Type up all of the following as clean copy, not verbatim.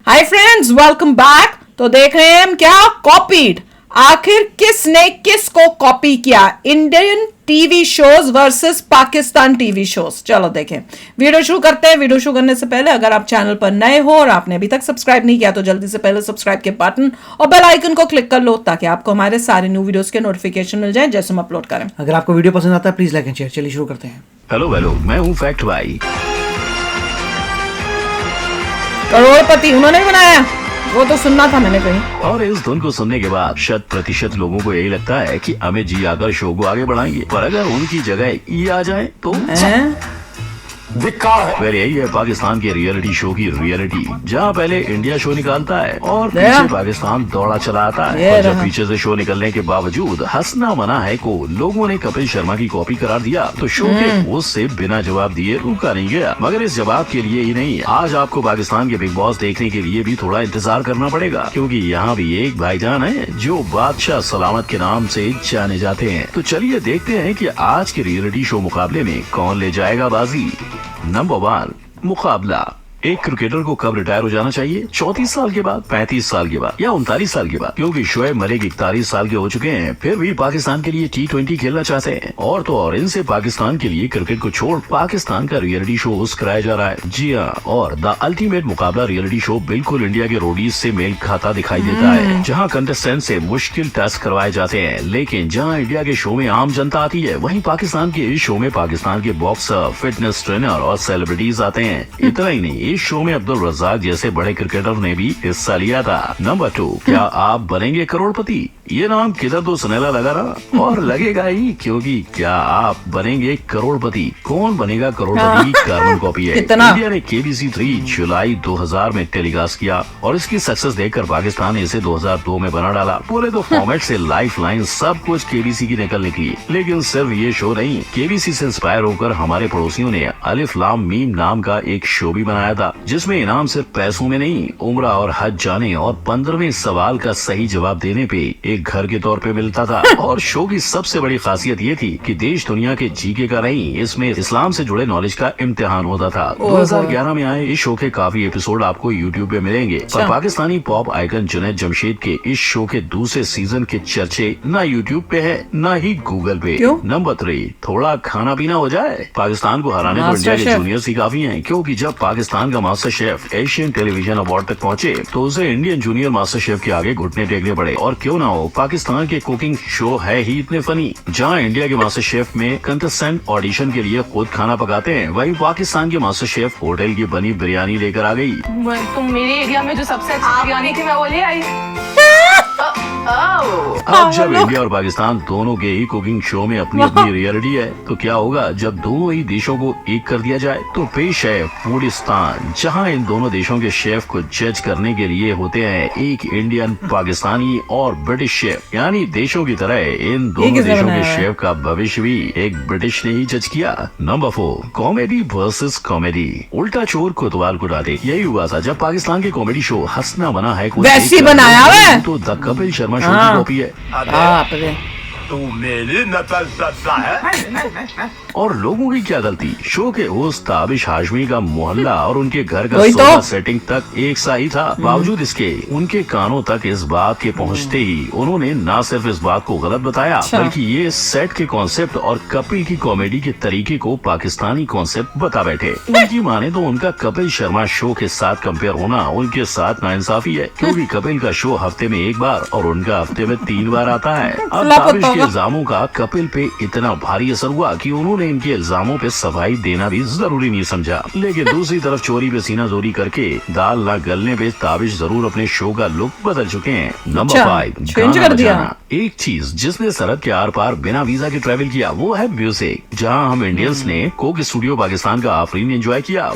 Hi friends, welcome back. तो देख रहे हैं हम क्या कॉपीड। आखिर किसने किसको कॉपी किया? Indian TV shows versus Pakistan TV shows. चलो देखें, वीडियो शुरू करते हैं। वीडियो शुरू करने से पहले अगर आप चैनल पर नए हो और आपने अभी तक सब्सक्राइब नहीं किया तो जल्दी से पहले सब्सक्राइब के बटन और बेल आइकन को क्लिक कर लो ताकि आपको हमारे सारे न्यू वीडियोस के नोटिफिकेशन मिल जाए जैसे हम अपलोड करें। अगर आपको वीडियो पसंद आता है प्लीज लाइक एंड शेयर। चलिए शुरू करते हैं। हेलो मैं हूँ फैक्ट भाई। करोड़पति उन्होंने भी बनाया, वो तो सुनना था मैंने कहीं। और इस धुन को सुनने के बाद 100% लोगों को यही लगता है कि अमित जी आकर शो को आगे बढ़ाएंगे, पर अगर उनकी जगह ये आ जाए तो फिर यही है पाकिस्तान के रियलिटी शो की रियलिटी, जहाँ पहले इंडिया शो निकालता है और पीछे पाकिस्तान दौड़ा चला आता है। और जब पीछे से शो निकलने के बावजूद हंसना मना है को लोगों ने कपिल शर्मा की कॉपी करार दिया तो शो के होस्ट से बिना जवाब दिए रुका नहीं गया। मगर इस जवाब के लिए ही नहीं, आज आपको पाकिस्तान के बिग बॉस देखने के लिए भी थोड़ा इंतजार करना पड़ेगा, क्योंकि यहाँ भी एक भाईजान है जो बादशाह सलामत के नाम से जाने जाते हैं। तो चलिए देखते हैं कि आज के रियलिटी शो मुकाबले में कौन ले जाएगा बाजी। नंबर 1, मुकाबला। एक क्रिकेटर को कब रिटायर हो जाना चाहिए? 34 साल के बाद, 35 साल के बाद या 39 साल के बाद? क्योंकि शोएब मलिक 41 साल के हो चुके हैं, फिर भी पाकिस्तान के लिए T20 खेलना चाहते हैं। और तो और इनसे पाकिस्तान के लिए क्रिकेट को छोड़ पाकिस्तान का रियलिटी शो होस्ट कराया जा रहा है। जी हाँ, और द अल्टीमेट मुकाबला रियलिटी शो बिल्कुल इंडिया के रोडीज से मेल खाता दिखाई देता है, जहाँ कंटेस्टेंट से मुश्किल टास्क करवाए जाते हैं। लेकिन जहाँ इंडिया के शो में आम जनता आती है, वहीं पाकिस्तान के इस शो में पाकिस्तान के बॉक्सर, फिटनेस ट्रेनर और सेलिब्रिटीज आते हैं। इतना ही नहीं, इस शो में अब्दुल रज़ाक जैसे बड़े क्रिकेटर ने भी हिस्सा लिया था। नंबर 2, क्या आप बनेंगे करोड़पति? ये नाम किधर तो सुनहरा लगा रहा और लगेगा ही, क्योंकि क्या आप बनेंगे करोड़पति? कौन बनेगा करोड़पति? कार्बन कॉपी है। इंडिया ने KBC 3 जुलाई 2000 में टेलीकास्ट किया और इसकी सक्सेस देखकर पाकिस्तान ने इसे 2002 में बना डाला। बोले तो फॉर्मेट से लाइफ लाइन सब कुछ KBC की निकल निकली। लेकिन सिर्फ ये शो नहीं, KBC से इंस्पायर होकर हमारे पड़ोसियों ने अलिफ लाम मीम नाम का एक शो भी बनाया था, जिसमें इनाम सिर्फ पैसों में नहीं, उम्रा और हज जाने और 15वें सवाल का सही जवाब देने पे एक घर के तौर पे मिलता था। और शो की सबसे बड़ी खासियत ये थी कि देश दुनिया के जीके का नहीं, इसमें इस्लाम से जुड़े नॉलेज का इम्तिहान होता था। 2011 में आए इस शो के काफी एपिसोड आपको YouTube पे मिलेंगे, पर पाकिस्तानी पॉप आइकन जुनैद जमशेद के इस शो के दूसरे सीजन के चर्चे न YouTube पे है न ही गूगल पे। नंबर 3, थोड़ा खाना पीना हो जाए। पाकिस्तान को हराने तो इंडिया के जूनियर्स ही काफी हैं, क्योंकि जब पाकिस्तान का master chef Asian television award तक पहुंचे तो उसे इंडियन जूनियर मास्टर शेफ के आगे घुटने टेकने पड़े। और क्यों ना हो, पाकिस्तान के कुकिंग शो है ही इतने फनी। जहां इंडिया के मास्टर शेफ में कंटेस्टेंट ऑडिशन के लिए खुद खाना पकाते हैं, वहीं पाकिस्तान के मास्टर शेफ होटल की बनी बिरयानी लेकर आ गई। तुम मेरे एरिया में जो सबसे अच्छी बिरयानी थी मैं वो ले आई। अब जब इंडिया और पाकिस्तान दोनों के ही कुकिंग शो में अपनी अपनी रियलिटी है, तो क्या होगा जब दोनों ही देशों को एक कर दिया जाए? तो पेश है फूडिस्तान, जहां इन दोनों देशों के शेफ को जज करने के लिए होते हैं एक इंडियन, पाकिस्तानी और ब्रिटिश शेफ। यानी देशों की तरह इन दोनों देशों के शेफ का भविष्य भी एक ब्रिटिश ने ही जज किया। Number 4, comedy versus comedy. उल्टा चोर कोतवाल को डांटे, यही हुआ था जब पाकिस्तान के कॉमेडी शो हंसना मना है को वैसी बनाया है तो द कपिल शर्मा शो की कॉपी है। तू मेरी नकल करता है। और लोगों की क्या गलती? शो के होस्ट ताबिश हाशमी का मोहल्ला और उनके घर का सोफा सेटिंग तक एक सा ही था। बावजूद इसके उनके कानों तक इस बात के पहुंचते ही उन्होंने न सिर्फ इस बात को गलत बताया, बल्कि ये सेट के कॉन्सेप्ट और कपिल की कॉमेडी के तरीके को पाकिस्तानी कॉन्सेप्ट बता बैठे। उनकी माने तो उनका कपिल शर्मा शो के साथ कंपेयर होना उनके साथ नाइंसाफी है, क्योंकि कपिल का शो हफ्ते में 1 बार और उनका हफ्ते में 3 बार आता है। अब ताबिश के इल्जामों का कपिल पे इतना भारी असर हुआ कि उन्होंने इनके इल्जामों पे सफाई देना भी जरूरी नहीं समझा। लेकिन दूसरी तरफ चोरी पे सीना जोरी करके दाल ना गलने पे ताबिश जरूर अपने शो का लुक बदल चुके हैं। नंबर 5, गाना बजाना। एक चीज जिसने सरहद के आर पार बिना वीजा के ट्रैवल किया वो है म्यूजिक, जहां हम इंडियंस ने कोक स्टूडियो पाकिस्तान का आफरीन एंजॉय किया।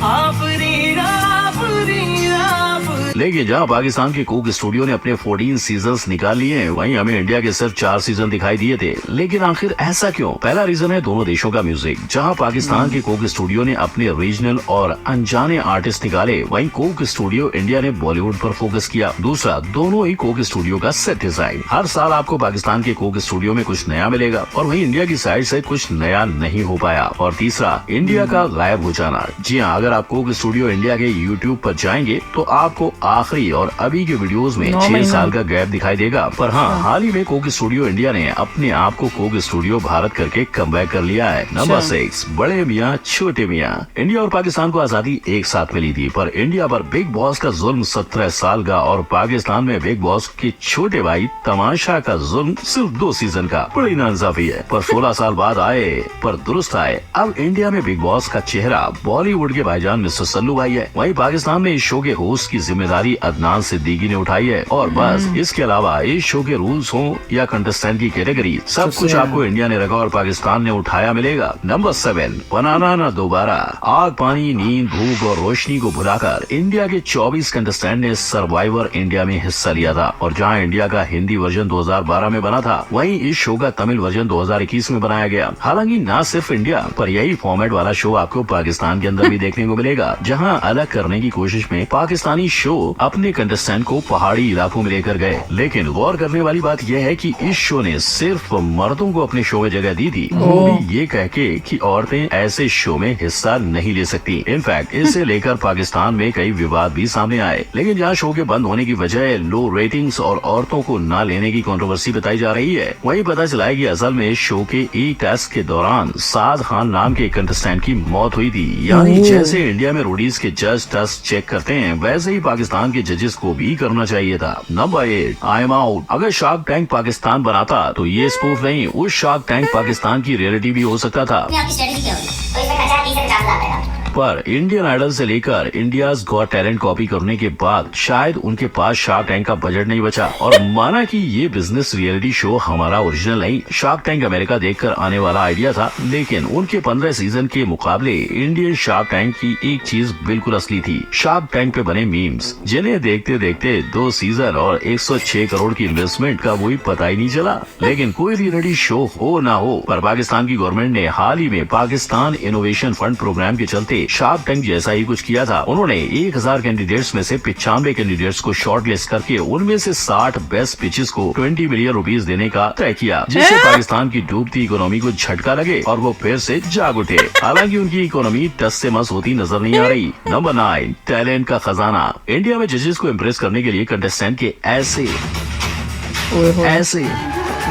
लेकिन जहां पाकिस्तान के कोक स्टूडियो ने अपने 14 सीजन्स निकाल लिए हैं, वहीं हमें इंडिया के सिर्फ 4 सीजन दिखाई दिए थे। लेकिन आखिर ऐसा क्यों? पहला रीजन है दोनों देशों का म्यूजिक। जहां पाकिस्तान के कोक स्टूडियो ने अपने रीजनल और अनजाने आर्टिस्ट निकाले, वहीं कोक स्टूडियो इंडिया ने बॉलीवुड पर फोकस किया। दूसरा, दोनों ही कोक स्टूडियो का सेट डिजाइन। हर साल आपको पाकिस्तान के कोक स्टूडियो में कुछ नया मिलेगा और वहीं इंडिया की साइड से कुछ नया नहीं हो पाया। और तीसरा, इंडिया का गायब हो जाना। जी हाँ, अगर आप कोक स्टूडियो इंडिया के YouTube पर जाएंगे तो आपको आखिरी और अभी के वीडियोस में 6 साल का गैप दिखाई देगा। पर हाँ, हाल ही में कोक स्टूडियो इंडिया ने अपने आप को कोक स्टूडियो भारत करके कमबैक कर लिया है। नंबर 6, बड़े मियाँ छोटे मियाँ। इंडिया और पाकिस्तान को आजादी एक साथ मिली थी, पर इंडिया पर बिग बॉस का जुल्म 17 साल का और पाकिस्तान में बिग बॉस के छोटे भाई तमाशा का जुल्म सिर्फ 2 सीजन का। बड़ी नाइंसाफी है, पर 16 साल बाद आए पर दुरुस्त आए। अब इंडिया में बिग बॉस का चेहरा बॉलीवुड के भाईजान मिस्टर सल्लू भाई है। वहीं पाकिस्तान में इस शो के होस्ट की जिम्मेदारी अदनान सिद्दीकी ने उठाई है। और बस इसके अलावा इस शो के रूल्स हो या कंटेस्टेंट की कैटेगरी, सब कुछ आपको इंडिया ने रखा और पाकिस्तान ने उठाया मिलेगा। नंबर 7, बनाना ना दोबारा। आग, पानी, नींद, भूख और रोशनी को भुलाकर इंडिया के 24 कंटेस्टेंट ने सर्वाइवर इंडिया में हिस्सा लिया था। और जहाँ इंडिया का हिंदी वर्जन 2012 में बना था, वहीं इस शो का तमिल वर्जन 2021 में बनाया गया। हालांकि न सिर्फ इंडिया पर यही फॉर्मेट वाला शो आपको पाकिस्तान के अंदर भी देखने को मिलेगा, जहां अलग करने की कोशिश में पाकिस्तानी शो अपने कंटेस्टेंट को पहाड़ी इलाकों में लेकर गए। लेकिन गौर करने वाली बात यह है कि इस शो ने सिर्फ मर्दों को अपने शो में जगह दी थी, वो भी ये कह के कि औरतें ऐसे शो में हिस्सा नहीं ले सकती। इनफैक्ट इसे लेकर पाकिस्तान में कई विवाद भी सामने आए। लेकिन जहाँ शो के बंद होने की वजह लो रेटिंग्स और औरतों को न लेने की कंट्रोवर्सी बताई जा रही है, वहीं पता चला है कि असल में शो के ई टेस्ट के दौरान साद खान नाम के कंटेस्टेंट की मौत हुई थी। यानी जैसे इंडिया में रोडीज के जज टेस्ट चेक करते हैं, वैसे ही पाकिस्तान के जजेस को भी करना चाहिए था। Number 8, I am out. अगर शार्क टैंक पाकिस्तान बनाता तो ये स्पूफ नहीं, उस शार्क टैंक पाकिस्तान की रियलिटी भी हो सकता था। आपकी स्ट्रेटजी क्या होगी? तो इसमें खर्चा 30 से 50 लाख है। पर इंडियन आइडल से लेकर इंडियाज गॉट टैलेंट कॉपी करने के बाद शायद उनके पास शार्क टैंक का बजट नहीं बचा और माना कि ये बिजनेस रियलिटी शो हमारा ओरिजिनल नहीं, शार्क टैंक अमेरिका देखकर आने वाला आइडिया था। लेकिन उनके 15 सीजन के मुकाबले इंडियन शार्क टैंक की एक चीज बिल्कुल असली थी, शार्क टैंक पे बने मीम्स, जिन्हें देखते देखते 2 सीजन और 106 करोड़ की इन्वेस्टमेंट का कोई पता ही नहीं चला। लेकिन कोई रियलिटी शो हो ना हो, पर पाकिस्तान की गवर्नमेंट ने हाल ही में पाकिस्तान इनोवेशन फंड प्रोग्राम के चलते शार्क टैंक जैसा ही कुछ किया था। उन्होंने 1000 कैंडिडेट्स में से 95 कैंडिडेट्स को शॉर्ट लिस्ट करके उनमें से 60 बेस्ट पिचेस को 20 मिलियन रुपीस देने का तय किया, जिससे पाकिस्तान की डूबती इकोनॉमी को झटका लगे और वो फिर से जाग उठे। हालांकि उनकी इकोनॉमी टस से मस होती नजर नहीं आ रही। नंबर 9, टैलेंट का खजाना। इंडिया में जजेस को इम्प्रेस करने के लिए कंटेस्टेंट के ऐसे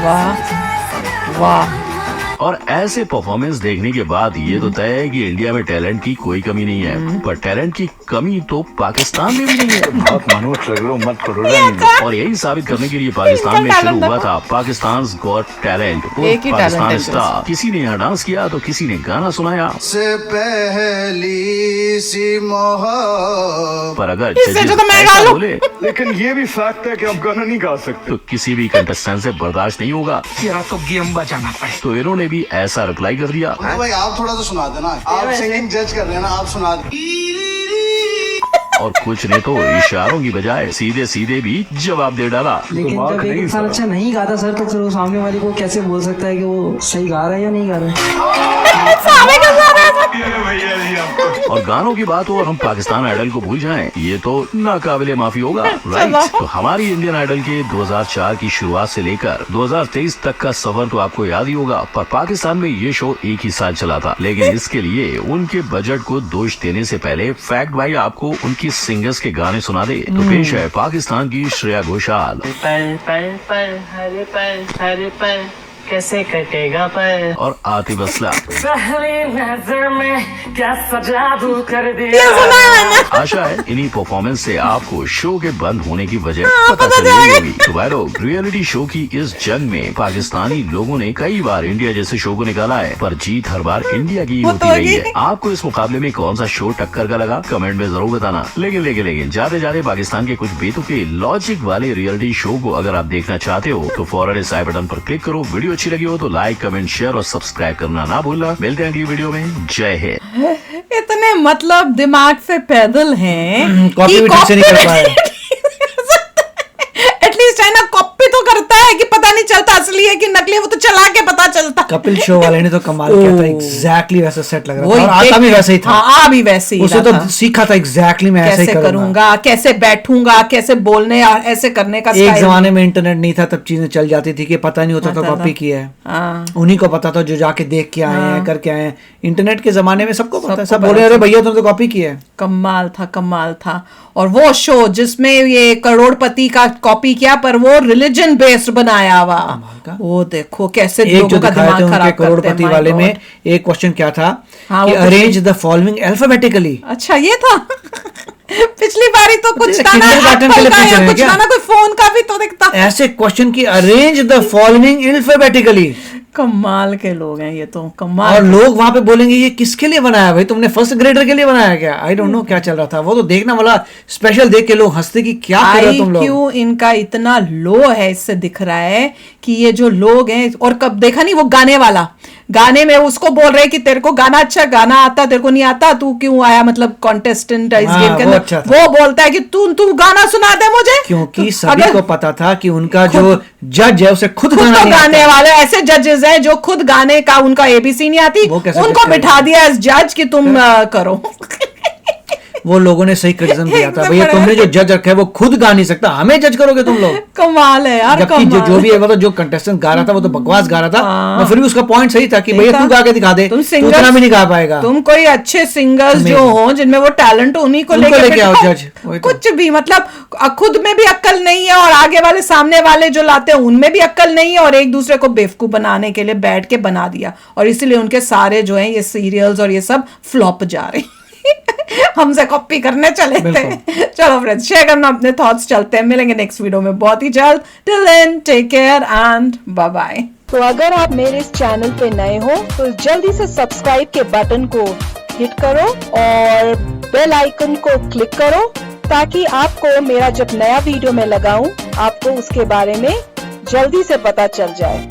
वाह वाह और ऐसे परफॉर्मेंस देखने के बाद ये तो तय है कि इंडिया में टैलेंट की कोई कमी नहीं है, पर टैलेंट की कमी तो पाकिस्तान में भी नहीं है। बहुत मनुष्य लग रहे हो, मत करो। और यही साबित करने के लिए पाकिस्तान में शुरू हुआ था पाकिस्तान गॉट टैलेंट। एक ही पाकिस्तान talent है स्टार, किसी ने यहाँ डांस किया तो किसी ने गाना सुनाया। से पहली सी मोहब्बत। पर अगर इससे जजेस तो मैं ऐसा गा लूं। बोले लेकिन ये भी फैक्ट है कि आप गाना नहीं गा सकते। तो किसी भी कंटेस्टेंट से बर्दाश्त नहीं होगा। तेरा तो गेम बचाना पड़े। तो इन्होंने भी ऐसा रिप्लाई कर दिया। अरे भाई आप थोड़ा तो सुना देना, आप सिंगिंग जज कर रहे हैं ना, आप सुना दे। और कुछ ने तो इशारों की बजाय सीधे सीधे भी जवाब दे डाला। लेकिन जब एक इंसान अच्छा नहीं गाता सर, तो फिर वो सामने वाले को कैसे बोल सकता है कि वो सही गा रहा है या नहीं गा रहा है? और गानों की बात हो और हम पाकिस्तान आइडल को भूल जाएं, ये तो नाकाबिले माफी होगा, राइट? तो हमारी इंडियन आइडल के 2004 की शुरुआत से लेकर 2023 तक का सफर तो आपको याद ही होगा। पर पाकिस्तान में ये शो एक ही साल चला था, लेकिन इसके लिए उनके बजट को दोष देने से पहले फैक्ट भाई आपको उनकी सिंगर्स के गाने सुना दे। तो पेश है पाकिस्तान की श्रेया घोषाल। पल पल पल हर पल कैसे कटेगा पर, और आतिफ असलम। पहली नजर में क्या जादू कर दिया। आशा है इन्हीं परफॉर्मेंस से आपको शो के बंद होने की वजह पता चल गई होगी। तो भाई लोग, रियलिटी शो की इस जंग में पाकिस्तानी लोगों ने कई बार इंडिया जैसे शो को निकाला है, पर जीत हर बार इंडिया की होती रही है। आपको इस मुकाबले में कौन सा शो टक्कर का लगा, कमेंट में जरूर बताना। लेकिन जाते जाते पाकिस्तान के कुछ बेतुके लॉजिक वाले रियलिटी शो को अगर आप देखना चाहते हो तो फौरन इस आई बटन पर क्लिक करो। वीडियो अच्छी लगी हो तो लाइक, कमेंट, शेयर और सब्सक्राइब करना ना भूलना। मिलते हैं अगली वीडियो में। जय हिंद। इतने मतलब दिमाग से पैदल हैं कॉपी भी ठीक से नहीं कर पाए। एटलीस्ट है ना, कॉपी तो करता है कि पता नहीं चलता असली है कि नकली है वो तो चला के पता चलता। कपिल शो वाले ने तो कमाल किया था, एग्जैक्टली वैसा सेट लग रहा था, और वही आता भी वैसे ही था। हाँ, भी वैसे ही उसे तो था। सीखा था एग्जैक्टली मैं ऐसे ही कैसे करूंगा, कैसे बैठूंगा, कैसे बोलने और ऐसे करने का एक स्टाइल। जमाने में इंटरनेट नहीं था तब चीजें चल जाती थी कि पता नहीं होता था कॉपी किया है, उन्हीं को पता था जो जाके देख के आए हैं, करके आए हैं। इंटरनेट के जमाने में सबको पता है, सब बोले अरे भैया तुमने तो कॉपी किया है। कमाल था, कमाल था। और वो शो जिसमें ये करोड़पति का कॉपी किया पर वो रिलीजन बेस्ड बनाया हुआ, वो देखो कैसे एक जो लोगों का दिखाए थे दिमाग उनके खराब करते करोड़पति हैं। वाले My में God। एक क्वेश्चन क्या था हाँ, कि वो अरेंज द फॉलोइंग अल्फाबेटिकली। अच्छा ये था। पिछली बारी तो कुछ था ना किंडरगार्टन के लिए Apple का पूछ या रहे हैं कुछ क्या? था ना, कोई फोन का भी तो दिखता। ऐसे क्वेश्चन की अरेंज द फॉलोइंग अल्फाबेटिकली। कमाल के लोग हैं ये तो, कमाल। और लोग वहां पे बोलेंगे ये किसके लिए बनाया भाई, तुमने फर्स्ट ग्रेडर के लिए बनाया क्या? आई डोंट नो क्या चल रहा था, वो तो देखना वाला स्पेशल देख के लोग हंसते कि क्या कर रहे हो तुम लोग। IQ इनका इतना लो है, इससे दिख रहा है कि ये जो लोग हैं। और कब देखा नहीं वो गाने वाला, गाने में उसको बोल रहे कि तेरे को गाना अच्छा गाना आता, तेरे को नहीं आता, तू क्यों आया, मतलब कॉन्टेस्टेंट इस गेम के वो अंदर। अच्छा था। वो बोलता है कि तू गाना सुना दे मुझे, क्योंकि सभी अगर- को पता था कि उनका जो जज है उसे खुद खुद गाना तो नहीं आता। गाने वाले ऐसे जजेस हैं जो खुद गाने का उनका ABC नहीं आती, वो कैसे उनको जज बिठा करेंगे? दिया एज जज कि तुम करो। वो लोगों ने सही क्रिटिसिज्म दिया था, एकदम भैया बड़ा- तुमने जो जज रखा है वो खुद गा नहीं सकता, हमें जज करोगे तुम लोग। कमाल है यार, जबकि कमाल। जो भी है मतलब जो कंटेस्टेंट गा रहा था वो तो बकवास गा रहा था, मैं फिर भी उसका पॉइंट सही था कि भैया देखा? तू गा के दिखा दे, तुम तू इतना सिंगर्स भी नहीं गा पाएगा। तुम कोई अच्छे सिंगर्स जो हो जिनमें वो टैलेंट हो उन्हीं को उनको लेके लेके आओ बिठाओ। जज, वही तो। कुछ भी मतलब खुद में भी अक्ल नहीं है और आगे वाले सामने वाले जो लाते हैं उनमें भी अक्ल नहीं है, और एक दूसरे को बेवकूफ बनाने के लिए बैठ के बना दिया, और इसीलिए उनके सारे जो हैं ये सीरियल्स और ये सब फ्लॉप जा रहे हैं। हमसे कॉपी करने चले थे। चलो फ्रेंड्स, शेयर करना अपने थॉट्स, चलते हैं, मिलेंगे नेक्स्ट वीडियो में बहुत ही जल्द। Till then take care and bye bye. तो अगर आप मेरे इस चैनल पे नए हो तो जल्दी से सब्सक्राइब के बटन को हिट करो और बेल आइकन को क्लिक करो, ताकि आपको मेरा जब नया वीडियो मैं लगाऊं आपको उसके बारे में जल्दी से पता चल जाए।